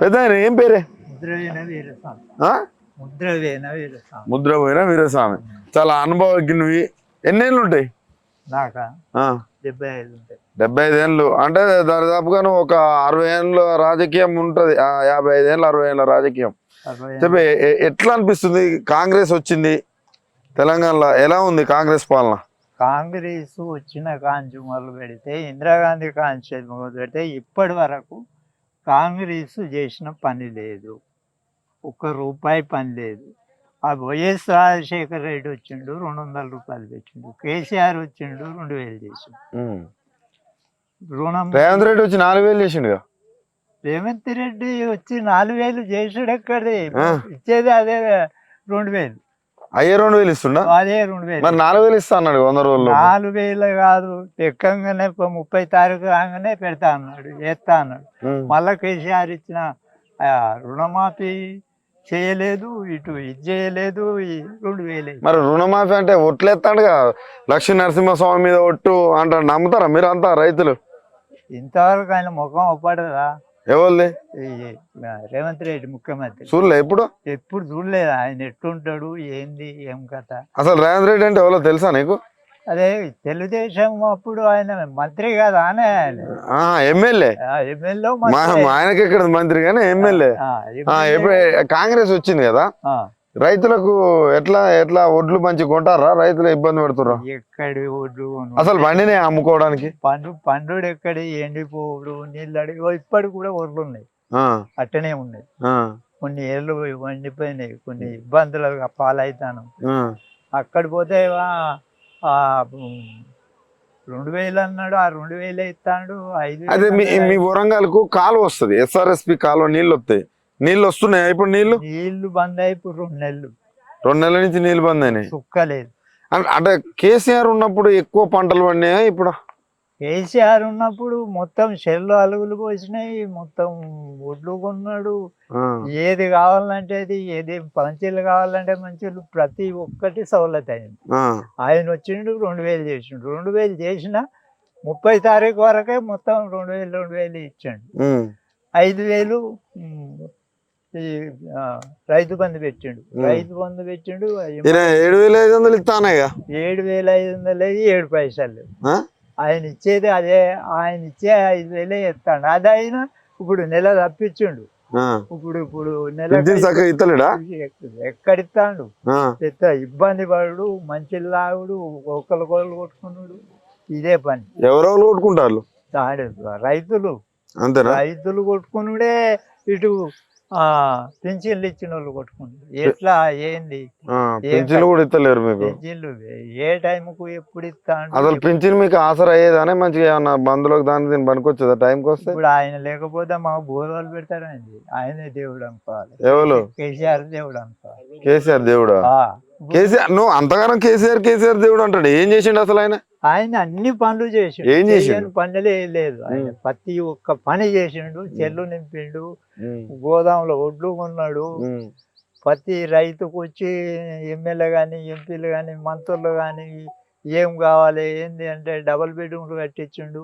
పెద్ద ఆయన ఏం పేరే? ముద్రవీణ వీరస్వామి. ఆ? ముద్రవీణ వీరస్వామి. ముద్రపోయిన వీరస్వామి. చాలా అనుభవజ్ఞువి. ఎన్నేళ్ళు ఉంటాయి? నాకా ఆ, 75 ఉంటాయి. 75 ఏళ్ళు అంటే దాదాపుగా నువ్వు ఒక 60 ఏళ్ళ రాజకీయం ఉంటది. 55 ఏళ్ళు 60 ఏళ్ళ రాజకీయం. 60 చెప్పే ఎట్లా అనిపిస్తుంది? కాంగ్రెస్ వచ్చింది తెలంగాణలో, ఎలా ఉంది కాంగ్రెస్ పాలన? కాంగ్రెస్ వచ్చిన కాంచి మొదలు పెడితే, ఇందిరాగాంధీ కాంచి మొదలు పెడితే ఇప్పటి వరకు కాంగ్రెస్ చేసిన పని లేదు. ₹1 పని లేదు. ఆ వైఎస్ రాజశేఖర రెడ్డి వచ్చిండు, ₹200 పెట్టిండు. కేసీఆర్ వచ్చిండు, 2000 చేసిండు. రుణం రేవంత్ రెడ్డి వచ్చి 4000 చేసిండుగా. రేవంత్ రెడ్డి వచ్చి 4000 చేసుడు ఎక్కడి ఇచ్చేది? అదే 2000. అయ్యే 2000 ఇస్తుండా? అదే 2000. మరి 4000 ఇస్తా అన్నాడు 100 రోజుల్లో. 4000 కాదు, ఎక్కంగానే 30 తారీఖు రాగానే పెడతా అన్నాడు, చేస్తా అన్నాడు. మళ్ళా కేసీఆర్ ఇచ్చిన రుణమాఫీ చేయలేదు, ఇటు ఇది చేయలేదు. 2000. మరి రుణమాఫీ అంటే ఒట్లేస్తాడుగా, లక్ష్మీ నరసింహస్వామి మీద ఒట్టు అంటాడు. నమ్ముతారా మీరు అంతా రైతులు? ఇంతవరకు ఆయన ముఖం ఒప్పడదా? ఎవరిది? రేవంత్ రెడ్డి ముఖ్యమంత్రి. చూడలే ఎప్పుడు? ఎప్పుడు చూడలేదు ఆయన ఎట్టుంటాడు, ఏంది, ఏం కథ. అసలు రేవంత్ రెడ్డి అంటే ఎవరో తెలుసా నీకు? అదే తెలుగుదేశం అప్పుడు ఆయన మంత్రి కదా, ఆయన ఎమ్మెల్యే. ఎమ్మెల్యే ఆయనకి ఎక్కడ మంత్రి కానీ ఎమ్మెల్యే. ఎప్పుడు కాంగ్రెస్ వచ్చింది కదా, రైతులకు ఎట్లా ఎట్లా ఒడ్లు మంచి కొంటారా? రైతులు ఇబ్బంది పెడుతుర్రా? ఎక్కడి ఒడ్లు అసలు బండినే అమ్ముకోవడానికి పండుడు ఎక్కడి ఎండిపోవుడు, నీళ్ళు అడిగి ఇప్పటికి కూడా ఒడ్లు ఉన్నాయి, అట్టనే ఉన్నాయి. కొన్ని ఏళ్ళు వండిపోయినాయి, కొన్ని ఇబ్బందులు పాలవుతాను. అక్కడ పోతే 2000 అన్నాడు, ఆ 2000 ఇస్తాడు. 5 అదే మీ వరంగల్కు కాలువ వస్తుంది, ఎస్ఆర్ఎస్పి కాలువ, నీళ్ళు వస్తాయి. నీళ్ళు వస్తున్నాయి ఇప్పుడు? నీళ్లు బంద్ అయిపోయి 2 నెలలు. 2 నెలల నుంచి నీళ్ళు బంద్ అయినాయి. సుక్కలేదు. అంటే కేసీఆర్ ఉన్నప్పుడు ఎక్కువ పంటలు పండినాయా? ఇప్పుడు కేసీఆర్ ఉన్నప్పుడు మొత్తం చెల్లు అలుగులు పోసినాయి, మొత్తం ఒడ్లు కొన్నాడు. ఏది కావాలంటే అది, ఏది మంచిలు కావాలంటే మంచిలు, ప్రతి ఒక్కటి సౌలత్ అయింది. ఆయన వచ్చిండు, 2000 చేసిండు. 2000 చేసిన 30 తారీఖు వరకే మొత్తం 2000 ఇచ్చాడు. 5000 రైతు బంధు పెట్టిండు. 7500 ఇస్తానే. 7500 7 పైసలు ఆయన ఇచ్చేది. అదే ఆయన ఇచ్చే 5000 ఇస్తాడు. అది అయినా ఇప్పుడు నెల తప్పించిండు. ఇప్పుడు నెల ఎక్కడిస్తాడు? ఇబ్బంది పడు, మంచి లాగుడు, ఒకళ్ళు కొట్టుకున్నాడు, ఇదే పని. ఎవరెవరు కొట్టుకుంటారు? రైతులు. అంతేనా? రైతులు కొట్టుకున్నాడే. ఇటు పింఛన్లు ఇచ్చిన వాళ్ళు కొట్టుకుంటారు. ఎట్లా ఏంది? పింఛన్లు కూడా ఇస్తలేరు మీకు? పింఛన్లు ఏ టైంకు ఎప్పుడు ఇస్తాడు? అసలు పింఛన్ మీకు ఆసరా అయ్యేదానే మంచిగా? ఏమన్నా బంధువులకు దాని దీన్ని పనికొచ్చేదా టైంకి వస్తే? ఇప్పుడు ఆయన లేకపోతే మాకు భోజనాలు పెడతారండి. ఆయనే దేవుడు అనుకోవాలి. ఎవరు? కేసీఆర్ దేవుడు అనుకోవాలి. కేసీఆర్ దేవుడా? కేసీఆర్ నువ్వు అంతగానం కేసీఆర్ దేవుడు అంటాడు. ఏం చేసిండు అసలు ఆయన? ఆయన అన్ని పనులు చేసిండు. ఏం చేసిండు? పనులే లేదు. ఆయన ప్రతి ఒక్క పని చేసిండు. చెల్లు నింపిండు, గోదాంలో ఒడ్లు కొన్నాడు. ప్రతి రైతుకు వచ్చి ఎమ్మెల్యే కానీ, ఎంపీలు కానీ, మంత్రులు కానీ ఏం కావాలి ఏంది అంటే డబుల్ బెడ్రూమ్లు కట్టించిండు,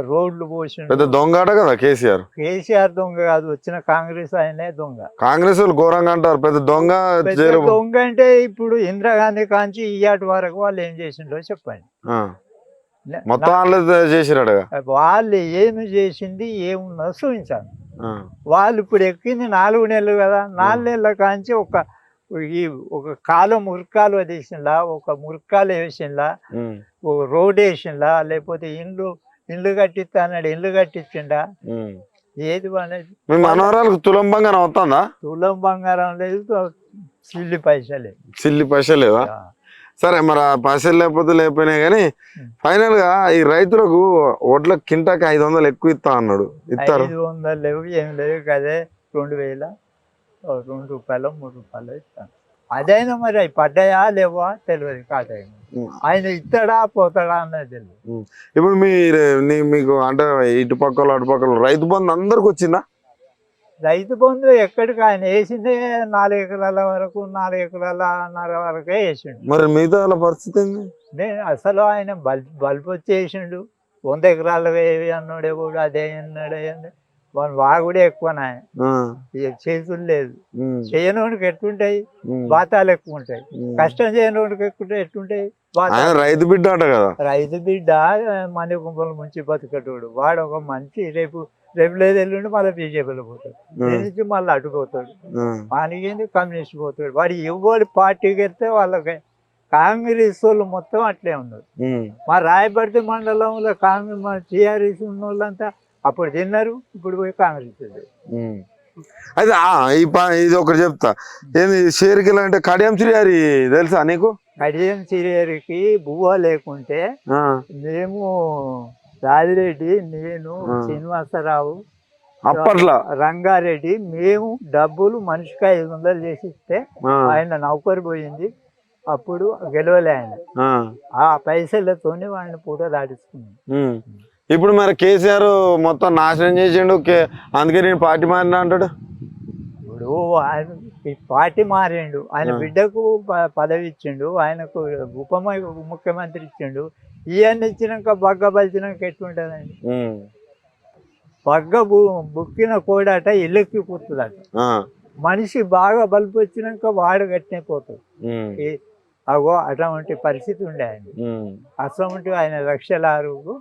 రోడ్లు పోసిండు. పెద్ద దొంగ కదా కేసీఆర్. కేసీఆర్ దొంగ కాదు, వచ్చిన కాంగ్రెస్ ఆయనే దొంగ. కాంగ్రెస్ వాళ్ళు ఘోరంగా అంటారు పెద్ద దొంగ. దొంగ అంటే ఇప్పుడు ఇందిరాగాంధీ కాంచి ఇయాటి వరకు వాళ్ళు ఏం చేసిండో చెప్పండి. మొత్తం వాళ్ళు చేసిరాడు. వాళ్ళు ఏమి చేసింది ఏమున్నదో చూపించాలి. వాళ్ళు ఇప్పుడు ఎక్కింది 4 నెలలు కదా, 4 నెలల కాంచి ఒక మురికాలు వేసిందా, ఒక మురికాలు వేసిందా, ఒక రోడ్ వేసిందా, లేకపోతే ఇల్లు కట్టిస్తాడు, ఇల్లు కట్టించిండా? ఏది అనేది? మీ మనవరాలకు తులం బంగారం అవుతుందా? తులం బంగారం లేదు, సిల్లి పైసలేవా? సరే, మరి ఆ పైసలు లేకపోయినా కానీ ఫైనల్ గా ఈ రైతులకు ఒడ్ల కింటాకి 500 ఎక్కువ ఇస్తా అన్నాడు. ఇస్తారు? 500 లేవు, ఏం లేవు కదే. 2000 ₹2 ₹3 ఇస్తాను. అదైనా మరి అవి పడ్డాయా లేవా తెలియదు. కాదు ఆయన ఇస్తాడా పోతాడా అన్నది తెలియదు. ఇప్పుడు మీకు అంటే ఇటుపక్కల అటుపక్కల రైతు బంధు అందరికి వచ్చిందా? రైతు బంధు ఎక్కడికి ఆయన వేసిందే 4 ఎకరాల వరకు, 4 ఎకరాలన్నర వరకే వేసిండు. మరి మిగతా పరిస్థితి ఏంది? అసలు ఆయన బల్బు వచ్చి వేసిండు. 100 ఎకరాలు వేవి అన్నాడే కూడా అదే అన్నాడే. మన వాగుడే ఎక్కువనా, ఆ, ఇక చేతులు లేదు. ఉమ్, చేయనోడికి ఎట్లుంటాయి, ఉమ్, బాతాలు ఎక్కువ ఉంటాయి. ఉమ్. కష్టం చేయనోడికి ఎక్కువ ఎట్లుంటాయి ఆయన బాతాలు. రైతు బిడ్డ అంట కదా. రైతు బిడ్డ మన గుంపలు ముంచి బతికటోడు వాడు ఒక మంచి రేపు రేపు లేదు ఎల్లుండి మళ్ళీ బీజేపీలో పోతాడు, నుంచి మళ్ళీ అడ్డుపోతాడు. వానికి కమ్యూనిస్ట్ పోతాడు. వాడు ఎవరి పార్టీకి వెళ్తే వాళ్ళకి కాంగ్రెస్ వాళ్ళు మొత్తం అట్లే ఉన్నారు. మా రాయపర్తి మండలంలో కాంగ్రెస్ మా టీఆర్ఎస్ ఉన్న వాళ్ళంతా అప్పుడు తిన్నారు, ఇప్పుడు పోయి కాంగ్రెస్ తిన్నారు. అయితే ఇది ఒకటి చెప్తా, ఏంది షేర్కిల్ అంటే కడియం శ్రీహరి తెలుసా నీకు? కడియం సిరియరికి బువ్వ లేకుంటే ఆ, మేము రాజిరెడ్డి, నేను, ఆ. శ్రీనివాసరావు, అప్పట్లో రంగారెడ్డి మేము డబ్బులు మనిషికి 500 చేసిస్తే ఆ, ఆయన నౌకరు పోయింది. అప్పుడు గెలవలే ఆయన. ఆ, ఆ పైసలతోనే వాడిని పూట దాటిస్తున్నాం. ఉమ్. ఇప్పుడు మరి కేసీఆర్ మొత్తం నాశనం చేసిండు, అందుకే నేను పార్టీ మారినా అంటాడు. ఇప్పుడు ఆయన ఈ పార్టీ మారిండు, ఆయన ఆ. బిడ్డకు పదవి ఇచ్చిండు, ఆయనకు ముఖ్యమంత్రి ఇచ్చిండు. ఇవన్నీ ఇచ్చినాక బగ్గ బలిచినాక ఎట్లుంటుందండి? ఉమ్, బగ్గ బుక్కిన కోడట ఇల్లెక్కి కూర్చుదట. ఆ, మనిషి బాగా బలుపు వచ్చినాక వాడు గట్టినే పోతాడు. ఉమ్, అగో అటువంటి పరిస్థితి ఉండే ఆయన. ఉమ్. అసలు ఆయన లక్షలారుకు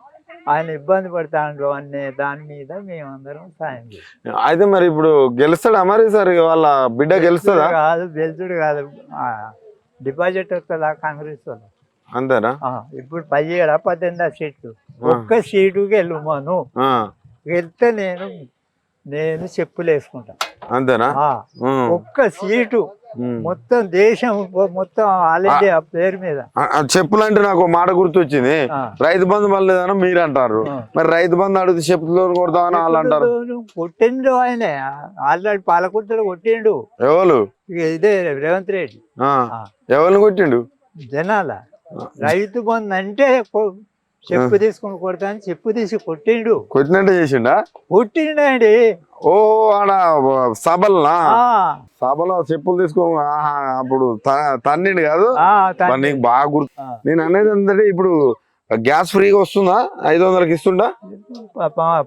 ఆయన ఇబ్బంది పడతాడు అనే దాని మీద మేమందరం సాయం చేస్తాం. అయితే మరి ఇప్పుడు గెలుస్తాడా మరి సార్ వాళ్ళ బిడ్డ గెలుస్తుందా? కాదు, గెలుచుడు కాదు, డిపాజిట్ వస్తుందా కాంగ్రెస్ వాళ్ళు? అంతేనా? ఇప్పుడు 17 18 సీట్లు, ఒక్క సీటుకి వెళ్ళమను, ఆ, వెళ్తే నేను చెప్పులు వేసుకుంటా. అంతేనా? ఒక్క సీటు ఉమ్. మొత్తం దేశం మొత్తం ఆల్ ఇండియా పేరు మీద. చెప్పులు అంటే నాకు ఒక మాట గుర్తొచ్చింది, రైతు బంధు మళ్ళీ మీరు అంటారు, మరి రైతు బంధు అడిగితే చెప్పులు కొడతామని వాళ్ళు అంటారు. కొట్టిండు ఆయన ఆల్రెడీ పాలకుర్తలు కొట్టిండు. ఎవరు? ఇదే రేవంత్ రెడ్డి. ఎవరిని కొట్టిండు? జనాల రైతు బంధు అంటే చెప్పు తీసుకుని కొడతా అని చెప్పు తీసి కొట్టిండు. కొట్టినట్టే చేసిండా? కొట్టిండండి. ఓ ఆడ సభలో చెప్పులు తీసుకో అప్పుడు తన్నిండు కాదు. నీకు బాగా గుర్తు. నేను అనేది ఏంటంటే ఇప్పుడు గ్యాస్ ఫ్రీగా వస్తుందా? 500కి ఇస్తుండా?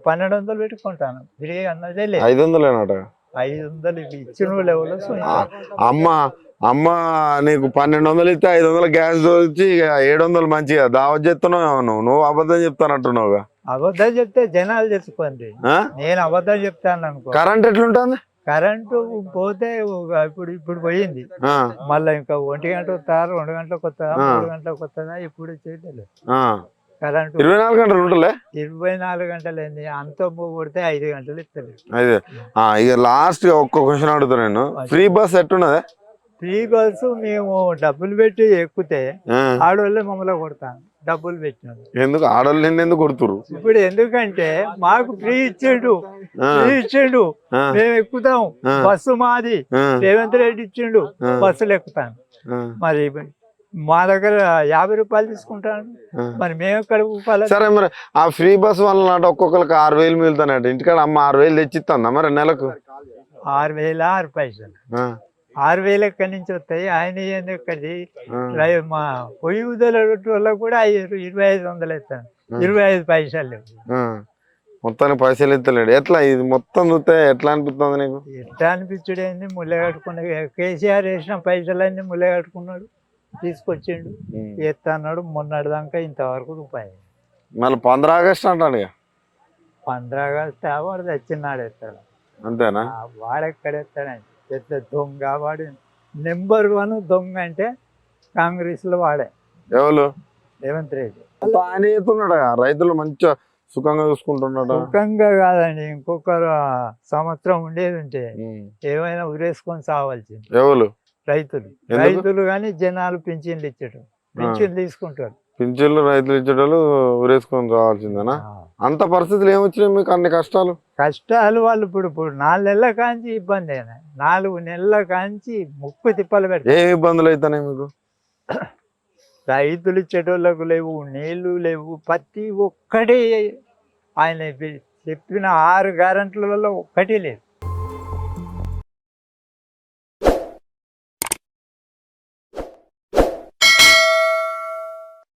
1200 పెట్టుకుంటాను. ఫ్రీ అన్నదే లేదు. 500 500 ఇచ్చిన లెవెల్. అమ్మ నీకు 1200 ఇస్తే 500 గ్యాస్ వచ్చి 700 మంచిగా దావత్ చేస్తున్నావు. నువ్వు అబద్ధం చెప్తానంటున్నావుగా. అబద్ధం చెప్తే జనాలు తెచ్చుకోండి, నేను అబద్ధం చెప్తాను అనుకో. కరెంట్ ఎట్లుంటుంది? కరెంటు పోతే ఇప్పుడు పోయింది, మళ్ళీ ఇంకా 1 గంట వస్తారా, 2 గంటలకు వస్తుందా, 3 గంటలకు వస్తుందా, ఇప్పుడు చేయలేదు. కరెంటు 24 గంటలు ఉంటుందిలే. 24 గంటలు ఏంది, అంత కొడితే 5 గంటలు ఇస్తారు. అదే ఇక లాస్ట్ ఒక్క క్వశ్చన్ అడుగుతా నేను, ఫ్రీ బస్ ఎట్టున్నదే? ఫ్రీ బస్సు మేము డబ్బులు పెట్టి ఎక్కితే ఆడవాళ్ళే మమ్మల్ని కొడతాను, డబ్బులు పెట్టినాడు. ఎందుకు ఆడవాళ్ళు ఎందుకు కొడుతురు? ఇప్పుడు ఎందుకంటే మాకు ఫ్రీ ఇచ్చిండు, మేము ఎక్కుతాం, బస్సు మాది, రేవంత్ రెడ్డి ఇచ్చిండు, బస్సులు ఎక్కుతాను. మరి మా దగ్గర 50 రూపాయలు తీసుకుంటాను, మరి మేము ఎక్కడ రూపాయలు. సరే మరి ఆ ఫ్రీ బస్ వల్ల ఒక్కొక్కరికి 6000 మిగులుతానట. ఇంటికాడ అమ్మ 6000 తెచ్చిస్తుందా మరి నెలకు? 6000 6 పైసలు. 6000 ఎక్కడి నుంచి వస్తాయి? ఆయన ఎక్కడి మా పొయ్యి ఉదల వల్ల కూడా 2500 ఇస్తాను, 25 పైసలు. మొత్తానికి పైసలు ఇస్తలేడు. ఎట్లా ఇది మొత్తం చూస్తే ఎట్లా అనిపిస్తుంది నీకు? ఎట్లా అనిపించుడేంది, ముళ్ళ కట్టుకున్నాడు. కేసీఆర్ వేసిన పైసలన్నీ ముళ్ళ కట్టుకున్నాడు, తీసుకొచ్చిండు, ఎత్తన్నాడు. మొన్నటి దాకా ఇంతవరకు రూపాయి. మళ్ళీ 15 ఆగస్టు అంటాడు. 15 ఆగస్టు వాడు తెచ్చినాడు ఎత్తాడు. అంతేనా? వాడెక్కడ ఎత్తాడండి, పెద్ద దొంగ వాడు. నెంబర్ 1 దొంగ అంటే కాంగ్రెస్ లో వాడే. ఎవరు? రేవంత్ రెడ్డి. ఆయన చేస్తున్నాడు, రైతులు మంచిగా సుఖంగా చూసుకుంటున్నాడు. సుఖంగా కాదండి, ఇంకొక సంవత్సరం ఉండేది ఉంటే ఏమైనా ఉరేసుకొని సావాల్సింది. ఎవరు? రైతులు కానీ జనాలు పింఛన్లు ఇచ్చేటం, పింఛన్లు తీసుకుంటారు. పింఛన్లు రైతులు ఇచ్చేటోళ్ళు ఉరేసుకొని రావాల్సిందేనా? అంత పరిస్థితులు ఏమొచ్చినాయి మీకు అన్ని కష్టాలు? వాళ్ళు ఇప్పుడు 4 నెలల కాంచి ఇబ్బంది అయినా, 4 నెలల కాంచి ముక్కు తిప్పలు పెడతారు. ఏ ఇబ్బందులు అవుతున్నాయి మీకు? రైతులు ఇచ్చేటోళ్ళకు లేవు, నీళ్లు లేవు, ప్రతి ఒక్కటి ఆయన చెప్పిన 6 గ్యారెంటీలలో ఒక్కటి లేదు.